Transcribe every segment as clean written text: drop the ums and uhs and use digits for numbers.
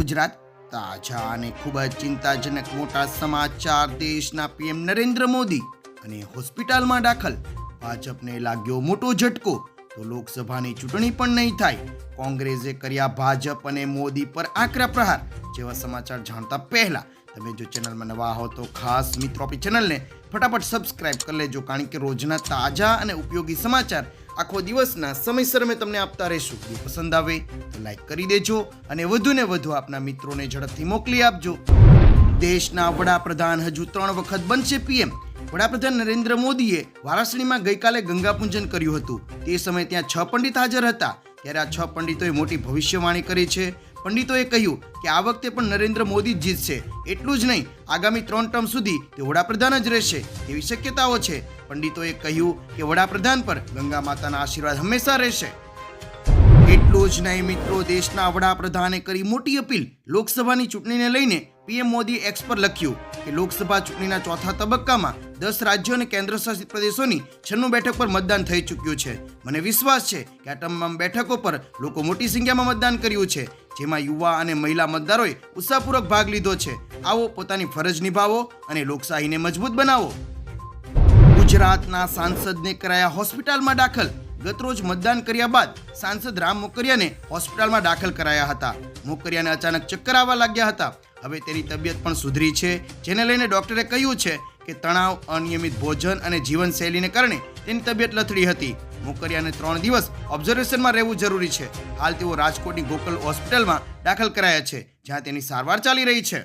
ગુજરાત તાજા અને ખૂબ જ ચિંતાજનક મોટા સમાચાર. દેશના પીએમ નરેન્દ્ર મોદી અને હોસ્પિટલમાં દાખલ. ભાજપને લાગ્યો મોટો ઝટકો, તો લોકસભાની ચૂંટણી પણ નહીં થાય. કોંગ્રેસે કર્યા ભાજપ અને મોદી પર આકરા પ્રહાર. જેવા સમાચાર જાણતા પહેલા તમે જો ચેનલમાં નવા હો તો ખાસ મિત્રો આપણી ચેનલને ફટાફટ સબસ્ક્રાઇબ કરી લેજો, કારણ કે રોજના તાજા અને ઉપયોગી સમાચાર આખો દિવસના સમયસર અમે તમને આપતા રહીશું. જો પસંદ આવે તો લાઈક કરી દેજો અને વધુને વધુ આપના મિત્રોને ઝડપથી મોકલી આપજો. દેશના વડાપ્રધાન હજુ 3 વખત બનશે પીએમ. વડાપ્રધાન નરેન્દ્ર મોદીએ વારાણસીમાં ગઈકાલે ગંગા પૂજન કર્યું હતું. તે સમયે ત્યાં 6 પંડિત હાજર હતા. ત્યારે આ 6 પંડિતોએ મોટી ભવિષ્યવાણી કરી છે. પંડિતોએ કહ્યું કે આ વખતે પણ નરેન્દ્ર મોદી જ જીતશે. એટલું જ નહીં, આગામી 3 ટર્મ સુધી તે વડાપ્રધાન જ રહેશે તેવી શક્યતાઓ છે. પંડિતોએ કહ્યું કે વડાપ્રધાન પર ગંગા માતાના આશીર્વાદ હંમેશા રહેશે. એટલું જ નહીં મિત્રો, દેશના વડાપ્રધાને કરી મોટી અપીલ. લોકસભાની ચૂંટણીને લઈને પીએમ મોદીએ એક્સ પર લખ્યું કે લોકસભા ચૂંટણીના ચોથા તબક્કામાં 10 રાજ્યો અને કેન્દ્રશાસિત પ્રદેશોની 96 બેઠક પર મતદાન થઈ ચૂક્યું છે. મને વિશ્વાસ છે કે આ તમામ બેઠકો પર લોકો મોટી સંખ્યામાં મતદાન કર્યું છે, જેમાં યુવા અને મહિલા મતદારોએ ઉત્સાહપૂર્વક ભાગ લીધો છે. આવો, પોતાની ફરજ નિભાવો અને લોકશાહીને મજબૂત બનાવો. ગુજરાતના સાંસદને કરાયા હોસ્પિટલમાં દાખલ. ગતરોજ મતદાન કર્યા બાદ સાંસદ રામ મોકરિયાને હોસ્પિટલમાં દાખલ કરાયા હતા. મોકરિયાને અચાનક ચક્કર આવવા લાગ્યા હતા. હવે તેની તબિયત પણ સુધરી છે, જેને લઈને ડોક્ટરે કહ્યું છે કે તણાવ, અનિયમિત ભોજન અને જીવનશૈલીને કારણે તેની તબિયત લથડી હતી. મોકરિયાને 3 દિવસ ઓબ્ઝર્વેશનમાં રહેવું જરૂરી છે. હાલ તેઓ રાજકોટની ગોકલ હોસ્પિટલમાં દાખલ કરાયા છે, જ્યાં તેની સારવાર ચાલી રહી છે.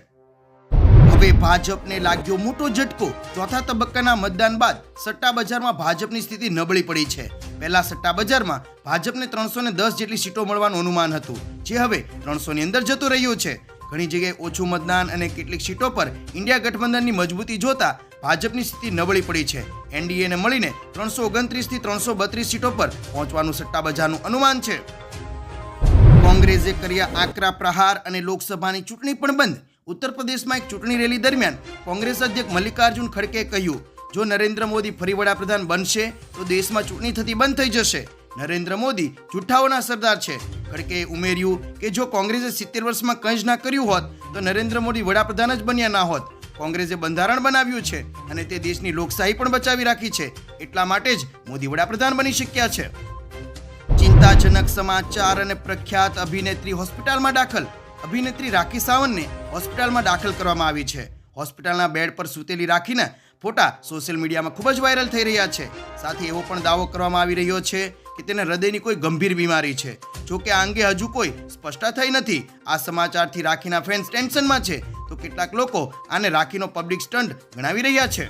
હવે ભાજપને લાગ્યો મોટો ઝટકો. ચોથા તબક્કાના મતદાન બાદ સટ્ટા બજારમાં ભાજપની સ્થિતિ નબળી પડી છે. પહેલા સટ્ટા બજારમાં ભાજપને 310 જેટલી સીટો મળવાનું અનુમાન હતું, જે હવે 300 ની અંદર જતું રહ્યું છે. ઘણી જગ્યાએ ઓછું મતદાન અને કેટલીક સીટો પર ઇન્ડિયા ગઠબંધનની મજબૂતી જોતા ભાજપની સ્થિતિ નબળી પડી છે. એનડીએને મળીને 329 થી 332 સીટો પર પહોંચવાનું સટ્ટા બજારનું અનુમાન છે. કોંગ્રેસે કર્યા આકરા પ્રહાર અને લોકસભાની ચૂંટણી પણ બંધ. ઉત્તર પ્રદેશમાં એક ચૂંટણી રેલી દરમિયાન કોંગ્રેસ અધ્યક્ષ મલ્લિકાર્જુન ખડગેએ કહ્યું, જો નરેન્દ્ર મોદી ફરી વડાપ્રધાન બનશે તો દેશમાં ચૂંટણી થતી બંધ થઈ જશે. નરેન્દ્ર મોદી જુઠ્ઠાઓના સરદાર છે. ખડગેએ ઉમેર્યું કે જો કોંગ્રેસે 70 વર્ષમાં કંઈ જ ના કર્યું હોત તો નરેન્દ્ર મોદી વડાપ્રધાન જ બન્યા ના હોત. કોંગ્રેસે બંધારણ બનાવ્યું છે અને તે દેશની લોકશાહી પણ બચાવી રાખી છે. એટલા માટે જ મોદી વડાપ્રધાન બની શક્યા છે. ચિંતાજનક સમાચાર. અને પ્રખ્યાત અભિનેત્રી હોસ્પિટલમાં દાખલ. અભિનેત્રી રાખી સાવંતને હોસ્પિટલમાં દાખલ કરવામાં આવી છે. હોસ્પિટલના બેડ પર સૂતેલી રાખીના ફોટા સોશિયલ મીડિયામાં ખૂબ જ વાયરલ થઈ રહ્યા છે. સાથે એવો પણ દાવો કરવામાં આવી રહ્યો છે કે તેને હૃદયની કોઈ ગંભીર બીમારી છે. જો કે આ અંગે હજુ કોઈ સ્પષ્ટતા થઈ નથી. આ સમાચારથી રાખીના ફેન્સ ટેન્શનમાં છે, તો કેટલાક લોકો આને રાખીનો પબ્લિક સ્ટન્ટ ગણાવી રહ્યા છે.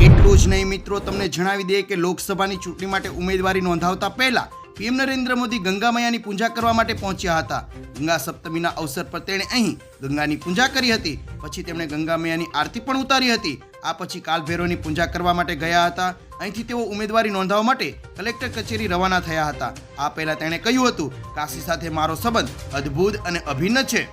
એટલું જ નહીં મિત્રો, તમને જણાવી દઈએ કે લોકસભાની ચૂંટણી માટે ઉમેદવારી નોંધાવતા પહેલા પીએમ નરેન્દ્ર મોદી ગંગા મૈયાની પૂજા કરવા માટે પહોંચ્યા હતા. ગંગા સપ્તમીના અવસર પર તેણે અહીં ગંગાની પૂજા કરી હતી. પછી તેમણે ગંગા મૈયાની આરતી પણ ઉતારી હતી. આ પછી કાલભૈરવની પૂજા કરવા માટે ગયા હતા. અહીંથી તેઓ ઉમેદવારી નોંધાવવા માટે કલેક્ટર કચેરી રવાના થયા હતા. આ પહેલા તેણે કહ્યું હતું, કાશી સાથે મારો સંબંધ અદ્ભુત અને અભિન્ન છે.